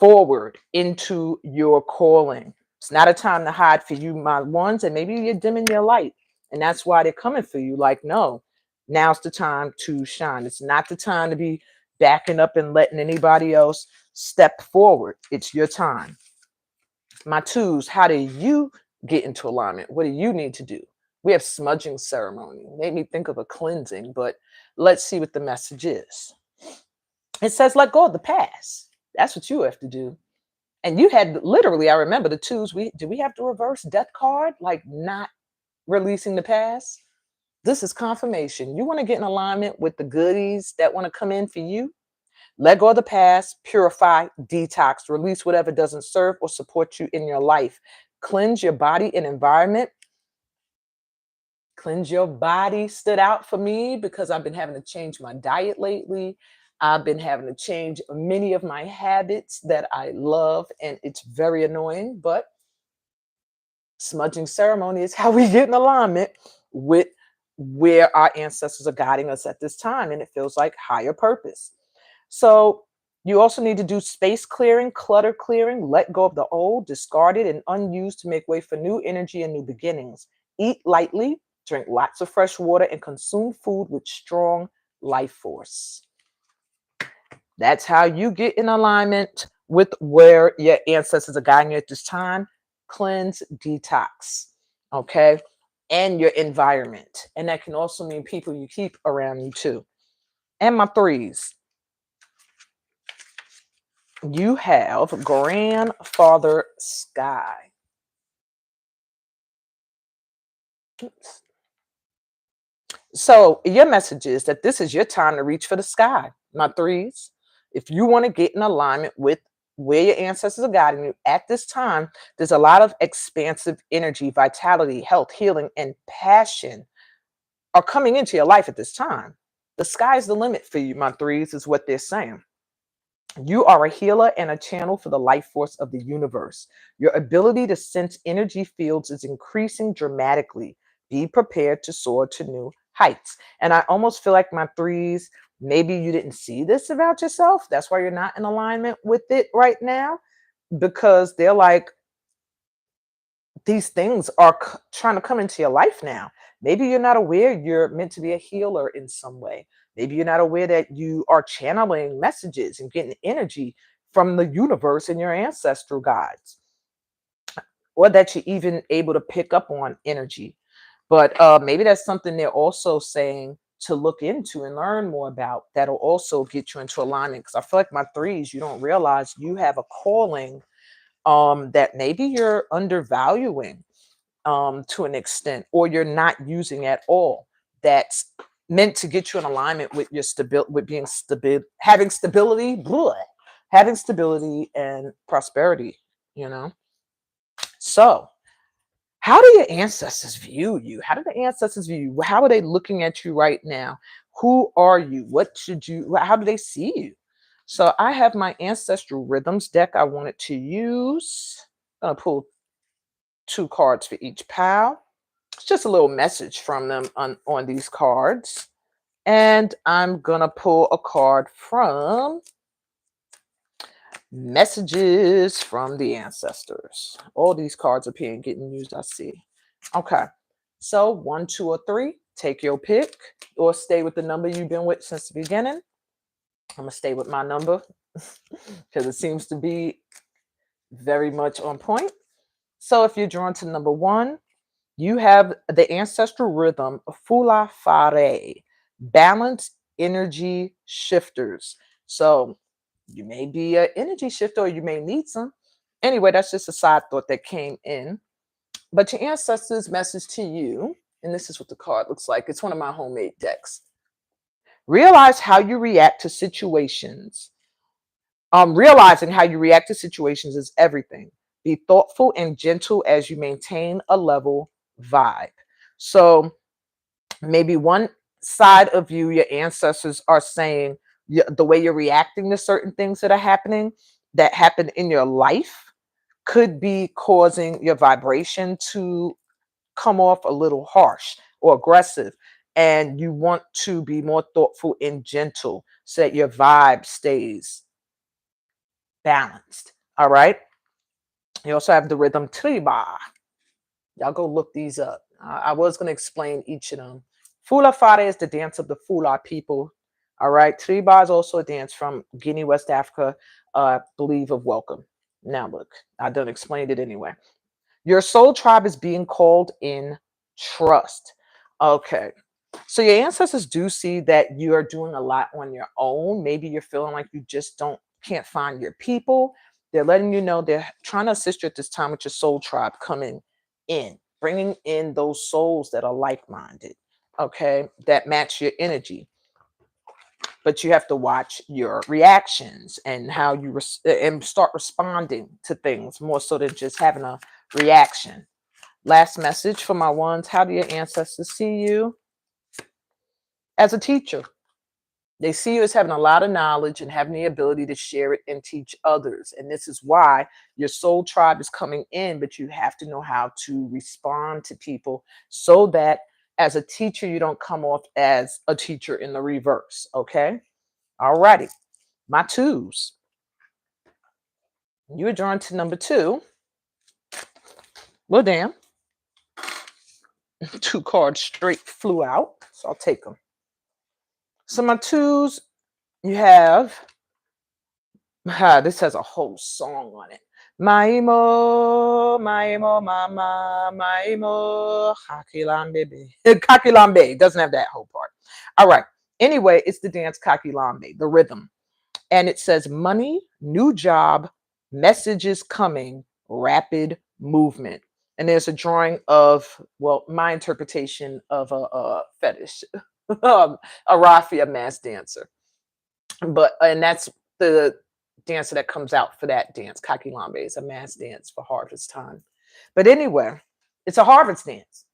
forward into your calling. It's not a time to hide for you, my ones, and maybe you're dimming your light. And that's why they're coming for you. Like, no, now's the time to shine. It's not the time to be backing up and letting anybody else step forward. It's your time. My twos, how do you get into alignment? What do you need to do? We have smudging ceremony. Made me think of a cleansing, but let's see what the message is. It says, let go of the past. That's what you have to do. And you had literally, I remember the twos. We have the reverse death card, like not releasing the past? This is confirmation. You want to get in alignment with the goodies that want to come in for you? Let go of the past, purify, detox, release whatever doesn't serve or support you in your life. Cleanse your body and environment. Cleanse your body stood out for me because I've been having to change my diet lately. I've been having to change many of my habits that I love, and it's very annoying, but smudging ceremony is how we get in alignment with where our ancestors are guiding us at this time, and it feels like higher purpose. So you also need to do space clearing, clutter clearing, let go of the old, discarded, and unused to make way for new energy and new beginnings. Eat lightly, drink lots of fresh water, and consume food with strong life force. That's how you get in alignment with where your ancestors are guiding you at this time. Cleanse, detox, okay? And your environment. And that can also mean people you keep around you too. And my threes, you have grandfather sky. Oops. So your message is that this is your time to reach for the sky, my threes. If you want to get in alignment with where your ancestors are guiding you at this time, there's a lot of expansive energy, vitality, health, healing, and passion are coming into your life at this time. The sky's the limit for you, my threes, is what they're saying. You are a healer and a channel for the life force of the universe. Your ability to sense energy fields is increasing dramatically. Be prepared to soar to new heights. And I almost feel like my threes, maybe you didn't see this about yourself. That's why you're not in alignment with it right now, because they're like, these things are trying to come into your life now. Maybe you're not aware you're meant to be a healer in some way. Maybe you're not aware that you are channeling messages and getting energy from the universe and your ancestral guides, or that you're even able to pick up on energy. But maybe that's something they're also saying to look into and learn more about, that'll also get you into alignment. Because I feel like my threes, you don't realize you have a calling that maybe you're undervaluing to an extent, or you're not using at all. That's meant to get you in alignment with your stability, with being stable, having stability, having stability and prosperity. You know. So, how do your ancestors view you? How do the ancestors view you? How are they looking at you right now? Who are you? What should you? How do they see you? So, I have my ancestral rhythms deck I wanted to use. I'm gonna pull 2 cards for each pal. It's just a little message from them on these cards. And I'm going to pull a card from Messages from the Ancestors. All these cards appear and getting used, I see. Okay. So 1, 2, or 3, take your pick, or stay with the number you've been with since the beginning. I'm going to stay with my number because it seems to be very much on point. So if you're drawn to number 1, you have the ancestral rhythm, Fula Fare, balanced energy shifters. So you may be an energy shifter or you may need some. Anyway, that's just a side thought that came in. But your ancestors' message to you, and this is what the card looks like. It's one of my homemade decks. Realize how you react to situations. Realizing how you react to situations is everything. Be thoughtful and gentle as you maintain a level vibe. So maybe one side of you, your ancestors are saying the way you're reacting to certain things that are happening, that happen in your life, could be causing your vibration to come off a little harsh or aggressive. And you want to be more thoughtful and gentle so that your vibe stays balanced. All right. You also have the rhythm triba. Y'all go look these up. I was going to explain each of them. Fula Fare is the dance of the Fula people. All right. Triba is also a dance from Guinea, West Africa, believe of welcome. Now look, I done explained it anyway. Your soul tribe is being called in trust. Okay. So your ancestors do see that you are doing a lot on your own. Maybe you're feeling like you just can't find your people. They're letting you know they're trying to assist you at this time with your soul tribe coming in, bringing in those souls that are like-minded, okay, that match your energy. But you have to watch your reactions and how you and start responding to things more so than just having a reaction. Last message for my ones. How do your ancestors see you? As a teacher. They see you as having a lot of knowledge and having the ability to share it and teach others. And this is why your soul tribe is coming in, but you have to know how to respond to people so that as a teacher, you don't come off as a teacher in the reverse. Okay. All righty. My twos. You are drawn to number 2. Well, damn. 2 cards straight flew out. So I'll take them. So my twos, you have, this has a whole song on it. Maimo, Maimo, Mama, Maimo, Kakilambe. Kakilambe doesn't have that whole part. All right. Anyway, it's the dance Kakilambe, the rhythm. And it says money, new job, messages coming, rapid movement. And there's a drawing of, well, my interpretation of a fetish, a raffia mass dancer. But, and that's the dancer that comes out for that dance. Kakilambe is a mass dance for harvest time. But anyway, it's a harvest dance.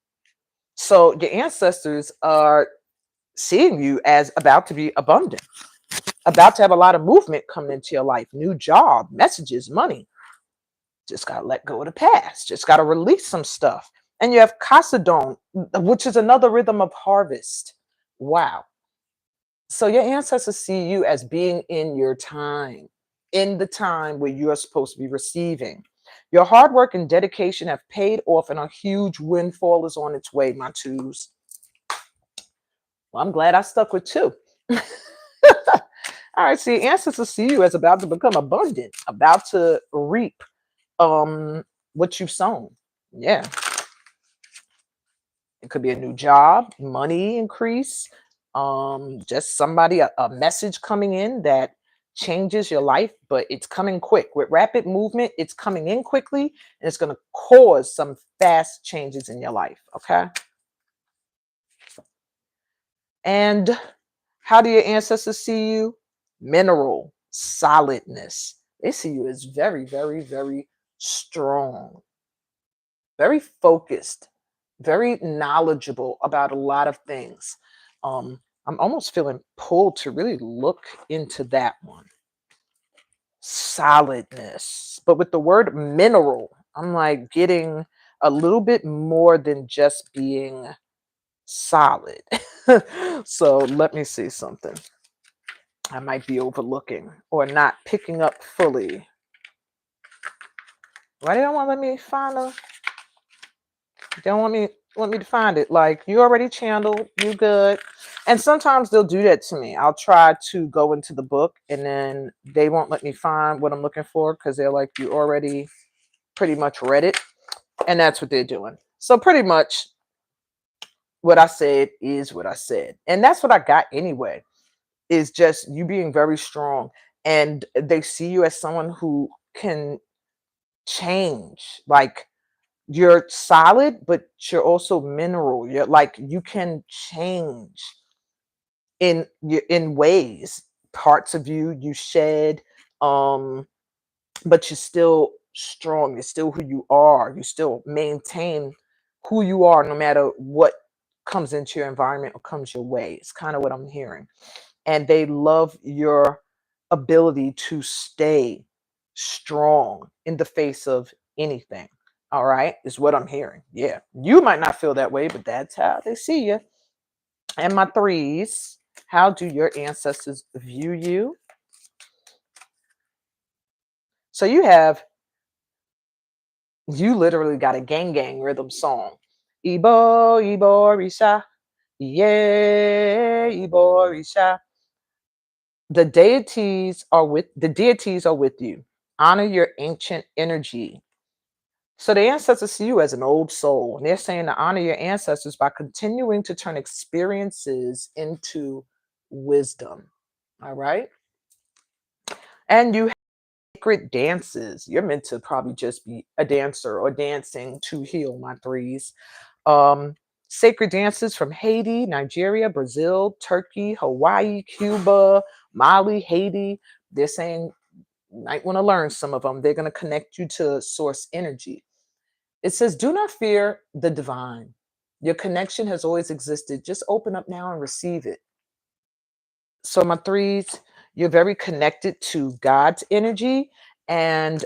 So your ancestors are seeing you as about to be abundant, about to have a lot of movement coming into your life, new job, messages, money. Just got to let go of the past. Just got to release some stuff. And you have Casadon, which is another rhythm of harvest. Wow. So your ancestors see you as being in your time, in the time where you're supposed to be receiving. Your hard work and dedication have paid off, and a huge windfall is on its way, my twos. Well, I'm glad I stuck with 2. All right, see, ancestors see you as about to become abundant, about to reap what you've sown. Yeah. It could be a new job, money increase, just somebody, a message coming in that changes your life, but it's coming quick. With rapid movement, it's coming in quickly, and it's going to cause some fast changes in your life. Okay. And how do your ancestors see you? Mineral, solidness. They see you as very, very, very strong, very focused, very knowledgeable about a lot of things. I'm almost feeling pulled to really look into that one. Solidness. But with the word mineral, I'm like getting a little bit more than just being solid. So let me see something I might be overlooking or not picking up fully. Why they don't want to let me find a, they don't want me to find it? Like, you already channeled, you good. And sometimes they'll do that to me. I'll try to go into the book and then they won't let me find what I'm looking for because they're like, you already pretty much read it. And that's what they're doing. So pretty much what I said is what I said. And that's what I got anyway, is just you being very strong. And they see you as someone who can change, like You're solid, but you're also mineral. You're like, you can change in ways. Parts of you shed, um but you're still strong. You're still who you are. You still maintain who you are no matter what comes into your environment or comes your way. It's kind of what I'm hearing. And they love your ability to stay strong in the face of anything. All right, is what I'm hearing. Yeah, you might not feel that way, but that's how they see you. And my threes, how do your ancestors view you? So you literally got a gang gang rhythm song. Ibo, Ibo, Risha. Yeah, Ibo, Risha. The deities are with you. Honor your ancient energy. So the ancestors see you as an old soul. And they're saying to honor your ancestors by continuing to turn experiences into wisdom. All right. And you have sacred dances. You're meant to probably just be a dancer or dancing to heal, my threes. Um, Sacred dances from Haiti, Nigeria, Brazil, Turkey, Hawaii, Cuba, Mali, Haiti. They're saying you might want to learn some of them. They're going to connect you to source energy. It says, do not fear the divine. Your connection has always existed. Just open up now and receive it. So, my threes, you're very connected to God's energy. And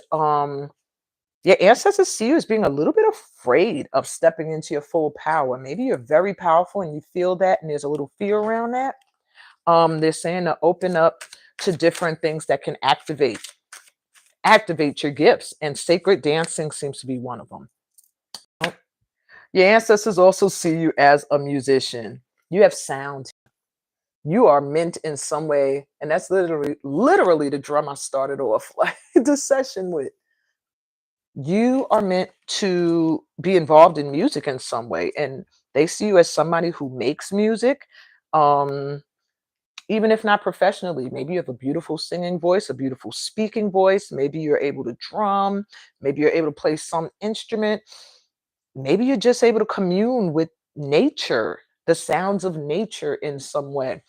your ancestors see you as being a little bit afraid of stepping into your full power. Maybe you're very powerful and you feel that, and there's a little fear around that. They're saying to open up to different things that can activate your gifts, and sacred dancing seems to be one of them. Your ancestors also see you as a musician. You have sound. You are meant in some way, and that's literally the drum I started off like the session with. You are meant to be involved in music in some way, and they see you as somebody who makes music. Um, Even if not professionally, maybe you have a beautiful singing voice, a beautiful speaking voice. Maybe you're able to drum. Maybe you're able to play some instrument. Maybe you're just able to commune with nature, the sounds of nature in some way.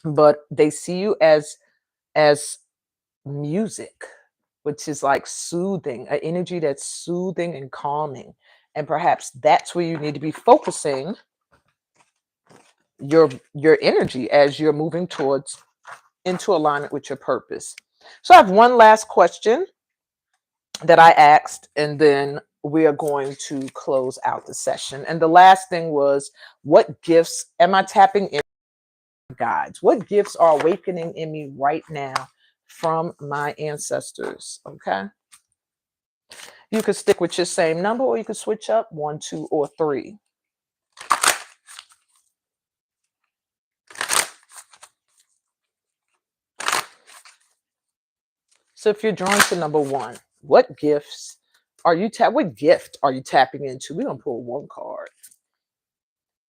But they see you as music, which is like soothing, an energy that's soothing and calming. And perhaps that's where you need to be focusing your energy as you're moving towards into alignment with your purpose. So I have one last question that I asked, and then we are going to close out the session. And the last thing was, what gifts am I tapping into, guides? What gifts are awakening in me right now from my ancestors? Okay. You could stick with your same number, or you could switch up 1, 2, or 3. So if you're drawn to number 1, what gifts what gift are you tapping into? We're gonna pull one card.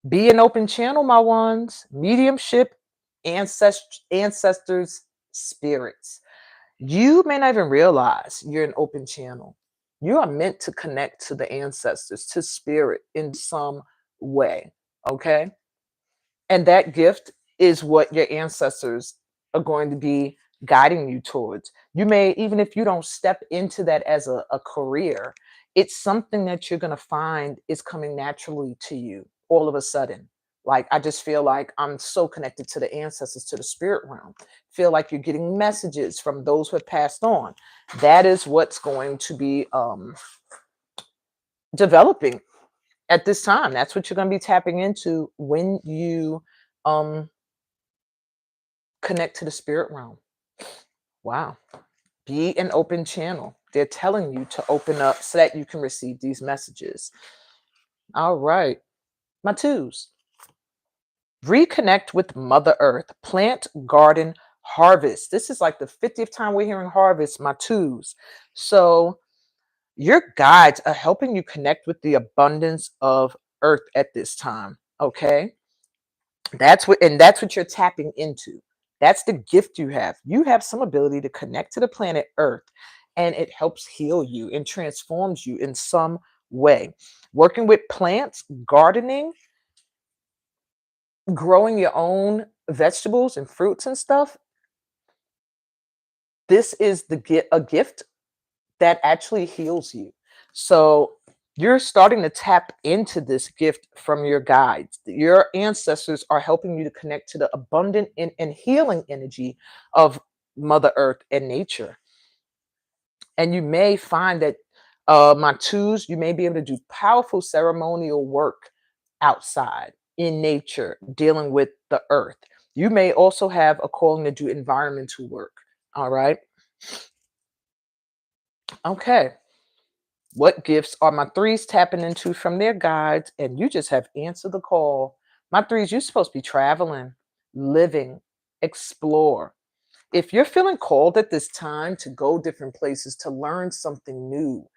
Be an open channel, my ones. Mediumship, ancestors, spirits. You may not even realize you're an open channel. You are meant to connect to the ancestors, to spirit in some way. Okay. And that gift is what your ancestors are going to be guiding you towards. You may, even if you don't step into that as a career, it's something that you're going to find is coming naturally to you all of a sudden. Like, I just feel like I'm so connected to the ancestors, to the spirit realm. Feel like you're getting messages from those who have passed on. That is what's going to be developing at this time. That's what you're going to be tapping into when you um connect to the spirit realm. Wow. Be an open channel. They're telling you to open up so that you can receive these messages. All right. My twos. Reconnect with Mother Earth. Plant, garden, harvest. This is like the 50th time we're hearing harvest, my twos. So your guides are helping you connect with the abundance of earth at this time. Okay. That's what you're tapping into. That's the gift you have. You have some ability to connect to the planet Earth, and it helps heal you and transforms you in some way. Working with plants, gardening, growing your own vegetables and fruits and stuff, this is a gift that actually heals you. So you're starting to tap into this gift from your guides. Your ancestors are helping you to connect to the abundant and healing energy of Mother Earth and nature. And you may find that my twos, you may be able to do powerful ceremonial work outside in nature, dealing with the earth. You may also have a calling to do environmental work. All right. Okay. What gifts are my threes tapping into from their guides? And you just have answered the call. My threes, you're supposed to be traveling, living, explore. If you're feeling called at this time to go different places, to learn something new,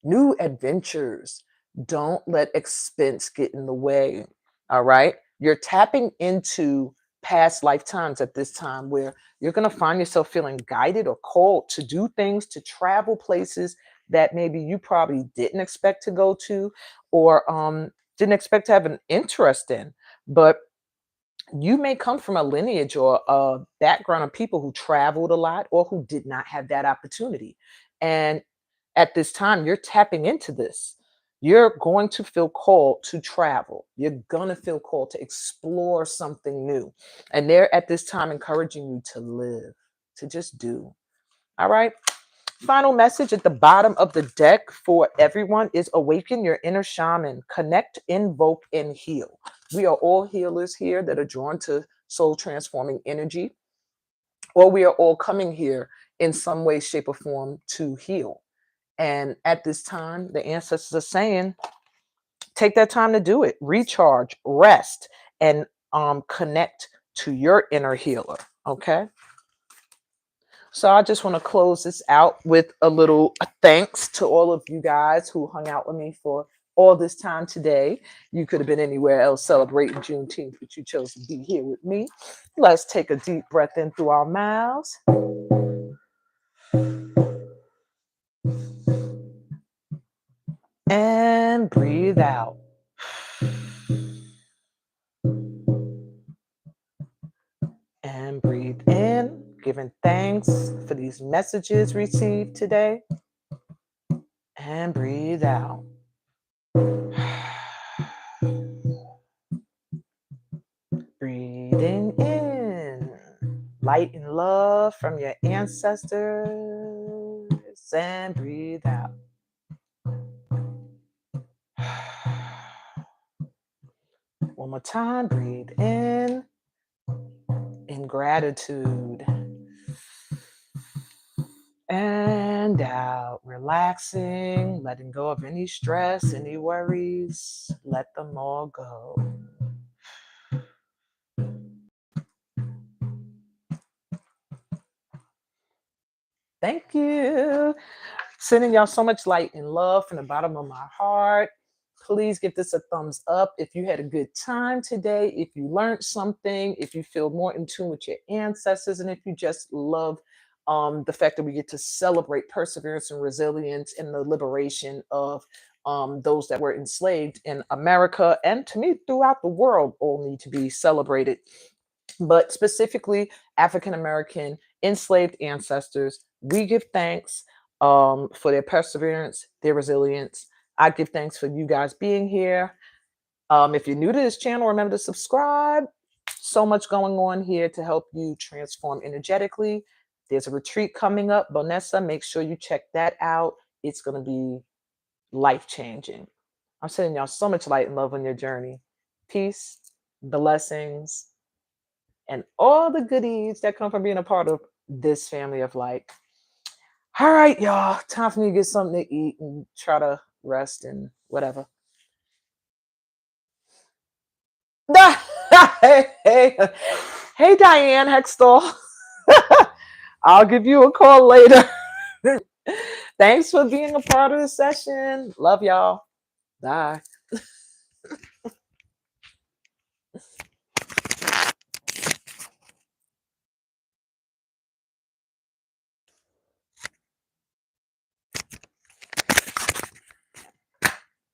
new adventures, don't let expense get in the way. All right. You're tapping into past lifetimes at this time where you're going to find yourself feeling guided or called to do things, to travel places that maybe you probably didn't expect to go to, or didn't expect to have an interest in. But you may come from a lineage or a background of people who traveled a lot or who did not have that opportunity. And at this time, you're tapping into this. You're going to feel called to travel. You're going to feel called to explore something new. And they're at this time encouraging you to live, to just do. All right. Final message at the bottom of the deck for everyone is awaken your inner shaman, connect, invoke, and heal. We are all healers here that are drawn to soul transforming energy, or we are all coming here in some way, shape, or form to heal. And at this time, the ancestors are saying, take that time to do it, recharge, rest, and connect to your inner healer. Okay. So I just want to close this out with a little thanks to all of you guys who hung out with me for all this time today. You could have been anywhere else celebrating Juneteenth, but you chose to be here with me. Let's take a deep breath in through our mouths and breathe out. And breathe in, giving thanks for these messages received today. And breathe out. Breathing in light and love from your ancestors, and breathe out. One more time, breathe in gratitude, and out, relaxing, letting go of any stress, any worries, let them all go. Thank you. Sending y'all so much light and love from the bottom of my heart. Please give this a thumbs up if you had a good time today, if you learned something, if you feel more in tune with your ancestors, and if you just love the fact that we get to celebrate perseverance and resilience and the liberation of those that were enslaved in America, and to me, throughout the world, all need to be celebrated. But specifically, African American enslaved ancestors, we give thanks for their perseverance, their resilience. I give thanks for you guys being here. If you're new to this channel, remember to subscribe. So much going on here to help you transform energetically. There's a retreat coming up, Bonessa. Make sure you check that out. It's going to be life-changing. I'm sending y'all so much light and love on your journey. Peace, blessings, and all the goodies that come from being a part of this family of light. All right, y'all. Time for me to get something to eat and try to rest and whatever. Hey, Diane Hextall. I'll give you a call later. Thanks for being a part of the session. Love y'all. Bye.